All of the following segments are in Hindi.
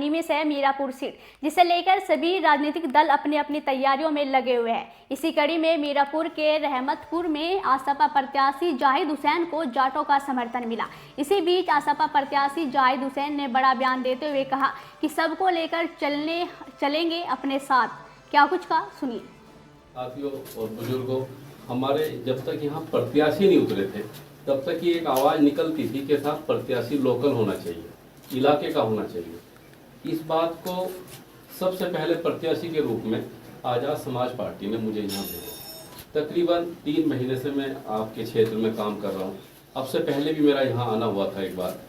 उन्हीं में से है मीरापुर सीट, जिसे लेकर सभी राजनीतिक दल अपनी अपनी तैयारियों में लगे हुए हैं। इसी कड़ी में मीरापुर के रहमतपुर में आसपा प्रत्याशी जाहिद हुसैन को जाटों का समर्थन मिला। इसी बीच आसपा प्रत्याशी जाहिद हुसैन ने बड़ा बयान देते हुए कहा कि सबको लेकर चलेंगे अपने साथ। क्या कुछ कहा, सुनिए। साथियों और बुजुर्गों, हमारे जब तक यहाँ प्रत्याशी नहीं उतरे थे तब तक ये एक आवाज निकलती थी कि साहब प्रत्याशी लोकल होना चाहिए, इलाके का होना चाहिए। इस बात को सबसे पहले प्रत्याशी के रूप में आज़ाद समाज पार्टी ने मुझे यहाँ भेजा। तकरीबन 3 महीने से मैं आपके क्षेत्र में काम कर रहा हूँ। अब से पहले भी मेरा यहाँ आना हुआ था एक बार।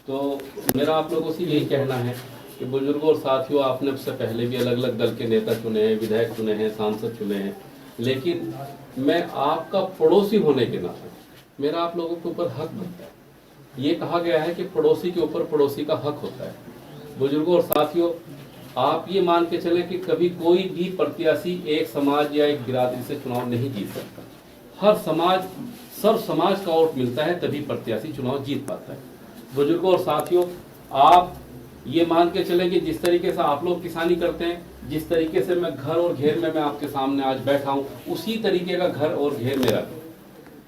तो मेरा आप लोगों से यही कहना है कि बुजुर्गों और साथियों, आपने अब से पहले भी अलग अलग दल के नेता चुने हैं, विधायक चुने हैं, सांसद चुने हैं, लेकिन मैं आपका पड़ोसी होने के नाते मेरा आप लोगों के ऊपर हक बनता है। ये कहा गया है कि पड़ोसी के ऊपर पड़ोसी का हक होता है। बुजुर्गों और साथियों, आप ये मान के चले कि कभी कोई भी प्रत्याशी एक समाज या एक बिरादरी से चुनाव नहीं जीत सकता। हर समाज, सर्व समाज का वोट मिलता है तभी प्रत्याशी चुनाव जीत पाता है। बुजुर्गों और साथियों, आप ये मान के चले कि जिस तरीके से आप लोग किसानी करते हैं, जिस तरीके से मैं घर और घेर में मैं आपके सामने आज बैठा हूँ, उसी तरीके का घर और घेर मेरा है।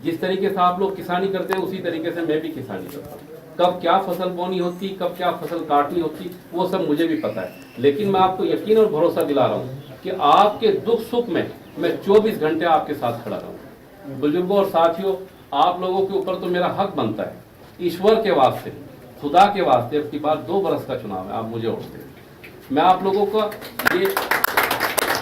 जिस तरीके से आप लोग किसानी करते हैं उसी तरीके से मैं भी किसानी करता हूँ। कब क्या फसल बोनी होती, कब क्या फसल काटनी होती, वो सब मुझे भी पता है। लेकिन मैं आपको यकीन और भरोसा दिला रहा हूँ कि आपके दुख सुख में मैं 24 घंटे आपके साथ खड़ा रहूँ। बुजुर्गों और साथियों, आप लोगों के ऊपर तो मेरा हक बनता है, ईश्वर के वास्ते, खुदा के वास्ते। अब की बार 2 बरस का चुनाव है, आप मुझे वोट दें। मैं आप लोगों का ये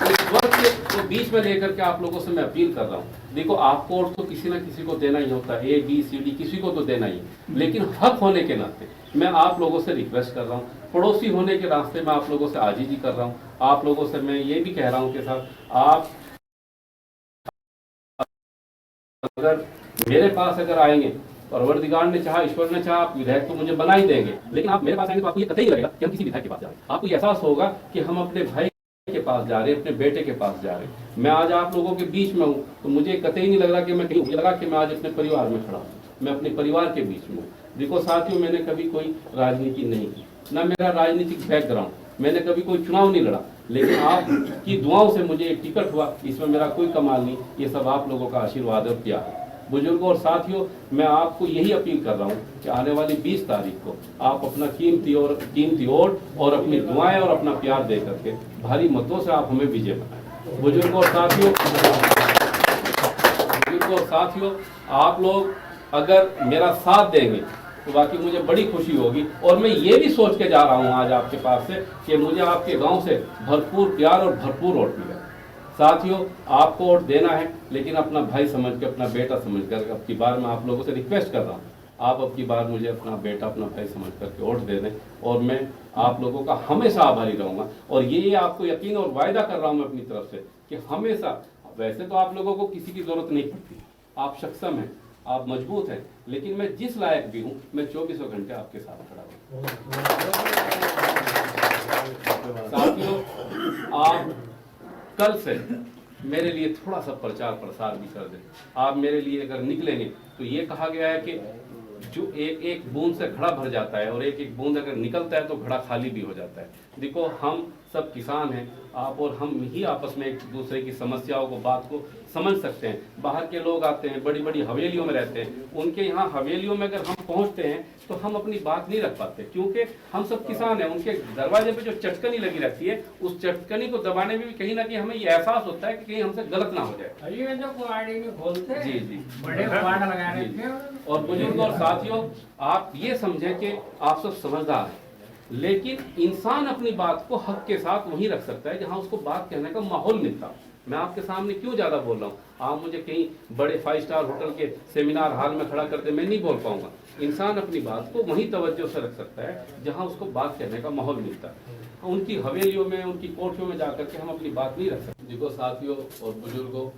इस वर्ष के बीच में लेकर के आप लोगों से मैं अपील कर रहा हूँ। देखो, आपको वोट तो किसी ना किसी को देना ही होता है, ABCD किसी को तो देना ही है, लेकिन हक होने के नाते मैं आप लोगों से रिक्वेस्ट कर रहा हूँ, पड़ोसी होने के रास्ते में आप लोगों से आजीजी कर रहा हूँ। आप लोगों से मैं ये भी कह रहा हूँ कि साहब, आप अगर मेरे पास अगर आएंगे, परवरदिगार ने चाहा, ईश्वर ने चाहा, आप विधायक तो मुझे बना ही देंगे, लेकिन आप मेरे पास आएंगे तो आपको ये कतई लगेगा कि हम किसी विधायक के पास जा रहे हैं। आपको एहसास होगा कि हम अपने भाई के पास जा रहे हैं, अपने बेटे के पास जा रहे हैं। मैं आज आप लोगों के बीच में हूँ तो मुझे कतई नहीं लग रहा कि मैं कहीं, मुझे लगा कि मैं आज अपने परिवार में खड़ा हूँ, मैं अपने परिवार के बीच में हूँ। देखो साथियों, मैंने कभी कोई राजनीति नहीं की, ना मेरा राजनीतिक बैकग्राउंड, मैंने कभी कोई चुनाव नहीं लड़ा, लेकिन आपकी दुआओं से मुझे एक टिकट हुआ। इसमें मेरा कोई कमाल नहीं, ये सब आप लोगों का आशीर्वाद और प्यार है। बुजुर्गों और साथियों, मैं आपको यही अपील कर रहा हूँ कि आने वाली 20 तारीख को आप अपना कीमती वोट और अपनी दुआएं और अपना प्यार दे करके भारी मतों से आप हमें विजय बनाएं। बुजुर्गों और साथियों, आप लोग अगर मेरा साथ देंगे तो बाकी मुझे बड़ी खुशी होगी। और मैं ये भी सोच के जा रहा हूँ आज आपके पास से कि मुझे आपके गाँव से भरपूर प्यार और भरपूर वोट मिले। साथियों, आपको वोट देना है, लेकिन अपना भाई समझ के, अपना बेटा समझ कर। अब की बार मैं आप लोगों से रिक्वेस्ट कर रहा हूँ, आप अब की बार मुझे अपना बेटा, अपना भाई समझ करके वोट दे दें, और मैं आप लोगों का हमेशा आभारी रहूंगा। और ये आपको यकीन और वायदा कर रहा हूँ मैं अपनी तरफ से कि हमेशा, वैसे तो आप लोगों को किसी की जरूरत नहीं पड़ती, आप सक्षम हैं, आप मजबूत हैं, लेकिन मैं जिस लायक भी हूँ, मैं 24 घंटे आपके साथ खड़ा हूँ। साथियों, आप कल से मेरे लिए थोड़ा सा प्रचार प्रसार भी कर दें। आप मेरे लिए अगर निकलेंगे तो ये कहा गया है कि जो एक एक बूंद से घड़ा भर जाता है और एक एक बूंद अगर निकलता है तो घड़ा खाली भी हो जाता है। देखो, हम सब किसान हैं, आप और हम ही आपस में एक दूसरे की समस्याओं को, बात को समझ सकते हैं। बाहर के लोग आते हैं, बड़ी बड़ी हवेलियों में रहते हैं, उनके यहाँ हवेलियों में अगर हम पहुँचते हैं तो हम अपनी बात नहीं रख पाते, क्योंकि हम सब किसान हैं। उनके दरवाजे पे जो चटकनी लगी रहती है, उस चटकनी को दबाने में भी कहीं ना कहीं हमें ये एहसास होता है कि कहीं हमसे गलत ना हो जाए। जी जी, बड़े और बुजुर्गों और साथियों, आप ये समझें कि आप सब समझदार हैं, लेकिन इंसान अपनी बात को हक के साथ वहीं रख सकता है जहां उसको बात कहने का माहौल मिलता। मैं आपके सामने क्यों ज्यादा बोल रहा हूँ, आप मुझे कहीं बड़े 5 स्टार होटल के सेमिनार हॉल में खड़ा करते मैं नहीं बोल पाऊंगा। इंसान अपनी बात को वहीं तवज्जो से रख सकता है जहां उसको बात कहने का माहौल मिलता है। उनकी हवेलियों में, उनकी कोठियों में जाकर के हम अपनी बात नहीं रख सकते। देखो साथियों और बुजुर्गों,